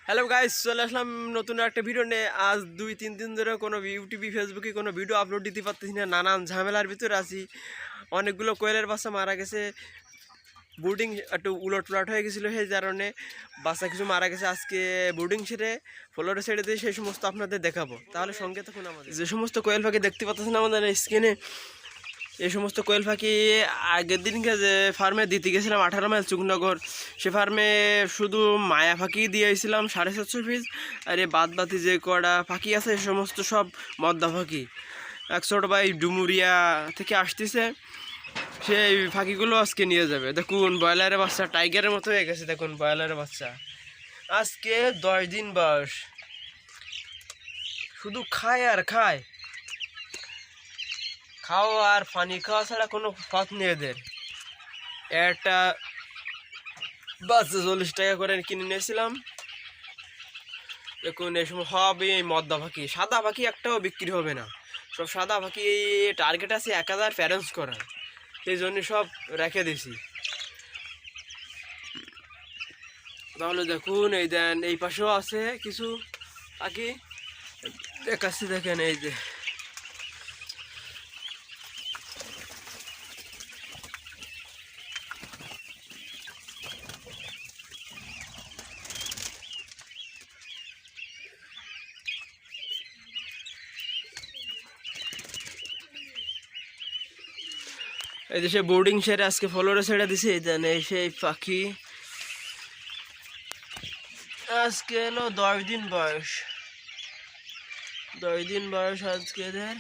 Hello guys, চলে আসলাম নতুন একটা ভিডিও নিয়ে। আজ 2-3 দিন ধরে কোনো ইউটিউবে ফেসবুকে কোনো ভিডিও আপলোড দিতে পারতেছি না, নানান ঝামেলার ভিতরে আছি। অনেকগুলো কোয়েলের বাচ্চা মারা গেছে, বোর্ডিং একটু উলট পালট হয়ে গেছিলো, সেই কারণে বাচ্চা কিছু মারা গেছে। আজকে বোর্ডিং ছেড়ে ফ্লোরে ছেড়ে দিয়ে সেই সমস্ত আপনাদের দেখাবো। তাহলে সঙ্গে তখন আমাদের যে সমস্ত কোয়েল পাখি দেখতে পাচ্ছেন আমাদের স্ক্রিনে, এই সমস্ত কোয়েল পাখি আগের দিনকে যে ফার্মে দিতে গেছিলাম 18 মাইল চুকনগর, সে ফার্মে শুধু মায়া পাখি দিয়েছিলাম 750 পিস। আর এই বাদ বাকি যে কটা পাখি আছে সে সমস্ত সব মদ্দা পাখি। এক ছোট ভাই ডুমুরিয়া থেকে আসতেছে, সেই পাখিগুলো আজকে নিয়ে যাবে। দেখুন ব্রয়লারের বাচ্চা টাইগারের মতো হয়ে গেছে। দেখুন ব্রয়লারের বাচ্চা আজকে 10 দিন বয়স, শুধু খায় আর খায়। খাওয়া আর পানি খাওয়া ছাড়া কোনো পথ নেই এদের। একটা বাচ্চা 40 টাকা করে কিনে নিয়েছিলাম। দেখুন এই সময় হবে এই মদ্দা পাখি, সাদা পাখি একটাও বিক্রি হবে না। সব সাদা পাখি টার্গেট আছে 1000 প্যারেন্টস করার, এই জন্য সব রেখে দিছি। তাহলে দেখুন এই দেন এই পাশেও আছে কিছু পাখি দেখাচ্ছি, দেখেন এই যে এই যে সে বোর্ডিং সেরে আজকে ফ্লোরে ছেড়ে দিছে। এই দেন এই সেই পাখি আজকে এলো 10 দিন বয়স, 10 দিন বয়স আজকে এদের।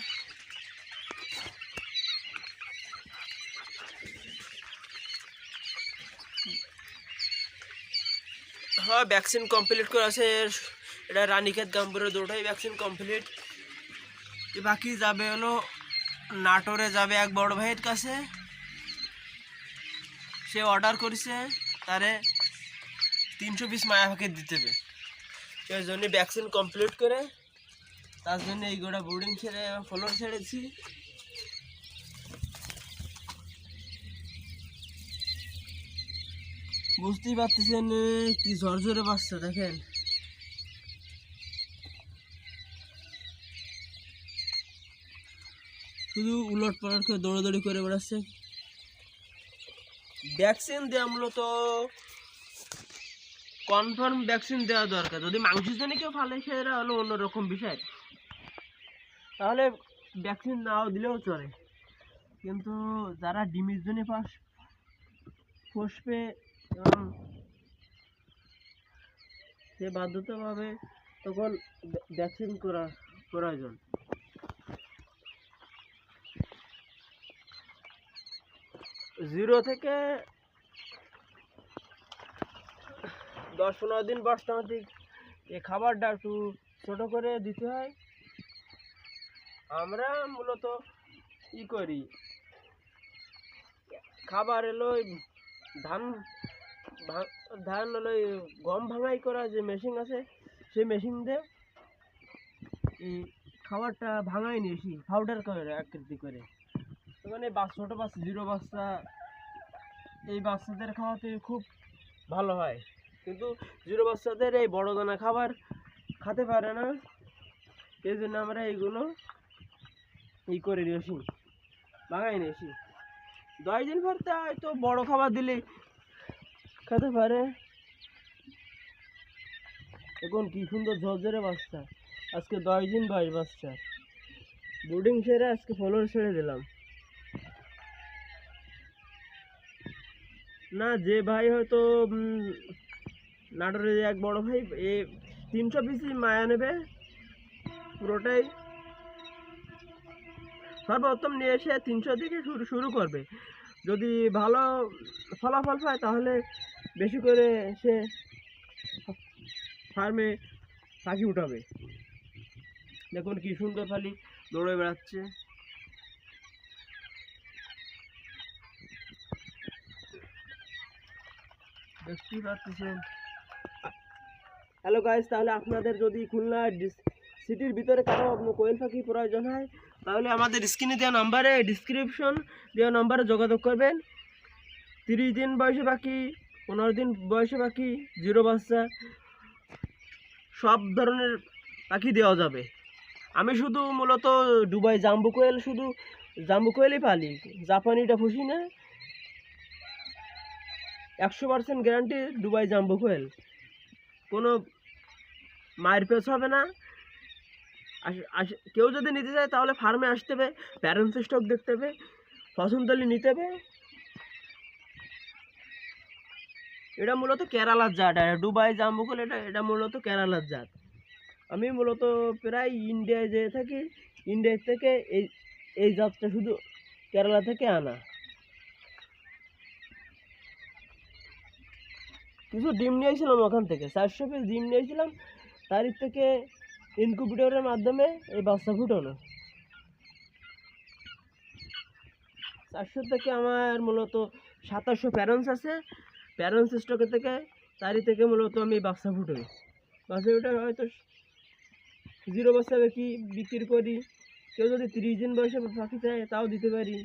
হ্যাঁ ভ্যাকসিন কমপ্লিট করে আছে, এটা রানীক্ষেত গাম্বুরে দুটোই ভ্যাকসিন কমপ্লিট। বাকি যাবে হলো নাটোরে, যাবে এক বড় ভাইয়ের কাছে, সে অর্ডার করেছে, তারে 300 পিস মায়া পাখি দিতে হবে। সেই জন্য ভ্যাকসিন কমপ্লিট করে তার জন্য এই গোটা বোর্ডিং ছেড়ে ফ্লোর ছেড়েছি। বুঝতেই পারতেছেন কি ঝরঝরে বাচ্চা, দেখেন শুধু উলট পালট করে দৌড়াদৌড়ি করে বেড়াচ্ছে। ভ্যাকসিন দেওয়া মূলত কনফার্ম ভ্যাকসিন দেওয়া দরকার। যদি মাংসের জন্য কেউ ফালে সেটা হলো অন্যরকম বিষয়, তাহলে ভ্যাকসিন নাও দিলেও চলে। কিন্তু যারা ডিমের জন্য পুষবে এবং সে বাধ্যতাভাবে তখন ভ্যাকসিন করা প্রয়োজন। 0 থেকে 10-15 দিন বয়স ঠিক এই খাবারটা একটু ছোট করে দিতে হয়। আমরা মূলত ই করি, খাবার এলো ধান ধান হলো গম ভাঙাই করা যে মেশিন আছে, সেই মেশিন দিয়ে এই খাবারটা ভাঙাই নিয়েছি পাউডার করে আকৃতি করে। ওখানে ছোটো বাচ্চা 0 বাচ্চা, এই বাচ্চাদের খাওয়াতে খুব ভালো হয়। কিন্তু 0 বাচ্চাদের এই বড় দানা খাবার খেতে পারে না, এই জন্য আমরা এইগুলো করে নিয়েছি, ভাঙাই নিয়েছি। 10 দিন পর হয়তো বড় খাবার দিলে খেতে পারে। এখন কি সুন্দর ঝরঝরে বাচ্চা, আজকে 10 দিন বয়স বাচ্চা। বোর্ডিং ছেড়ে আজকে ফ্লোর ছেড়ে দিলাম। না যে ভাই হয়তো নাটোরে এক বড় ভাই 300 পিস মায়া নেবে, পুরোটাই সর্বোত্তম নিয়ে এসে 300 থেকে শুরু করবে। যদি ভালো ফলাফল পায় তাহলে বেশি করে সে ফার্মে পাখি উঠাবে। দেখুন কি সুন্দর খালি দৌড়ে বেড়াচ্ছে। দেখতেই পাচ্ছেন। হ্যালো গাইস, তাহলে আপনাদের যদি খুলনা সিটির ভিতরে কারো কোয়েল পাখি প্রয়োজন হয় তাহলে আমাদের স্ক্রিনে দেওয়া নাম্বারে, ডিসক্রিপশন দেওয়া নাম্বারে যোগাযোগ করবেন। 30 দিন বয়সে পাখি, 15 দিন বয়সে পাখি, 0 বাচ্চা সব ধরনের পাখি দেওয়া যাবে। আমি শুধু মূলত দুবাই জাম্বু কোয়েল, শুধু জাম্বু কোয়েলই পালি, জাপানিটা পুষি না। 100% গ্যারান্টি দুবাই জাম্বু কোয়েল, কোনো মায়ের পেছ হবে না। কেউ যদি নিতে চায় তাহলে ফার্মে আসতে হবে, প্যারেন্টস স্টক দেখতে হবে, পছন্দ হলে নিতে হবে। এটা মূলত কেরালার জাত, দুবাই জাম্বু কোয়েল এটা মূলত কেরালার জাত। আমি মূলত প্রায় ইন্ডিয়ায় যেয়ে থাকি, ইন্ডিয়া থেকে এই জাতটা শুধু কেরালা থেকে আনা। কিছু ডিম নিয়েছিলাম ওখান থেকে, 400 পিস ডিম নিয়েছিলাম, তার থেকে ইনকিউবেটরের মাধ্যমে এই বাচ্চা ফুটানো। 400 থেকে আমার মূলত 2700 প্যারেন্টস আছে, প্যারেন্টস স্টকের থেকে তারই থেকে মূলত আমি বাচ্চা ফুটাই। বাচ্চা ফুটে হয়তো 0 বাচ্চা বিক্রি করি, কেউ যদি 30 দিন বয়সে পাখি চায় তাও দিতে পারি।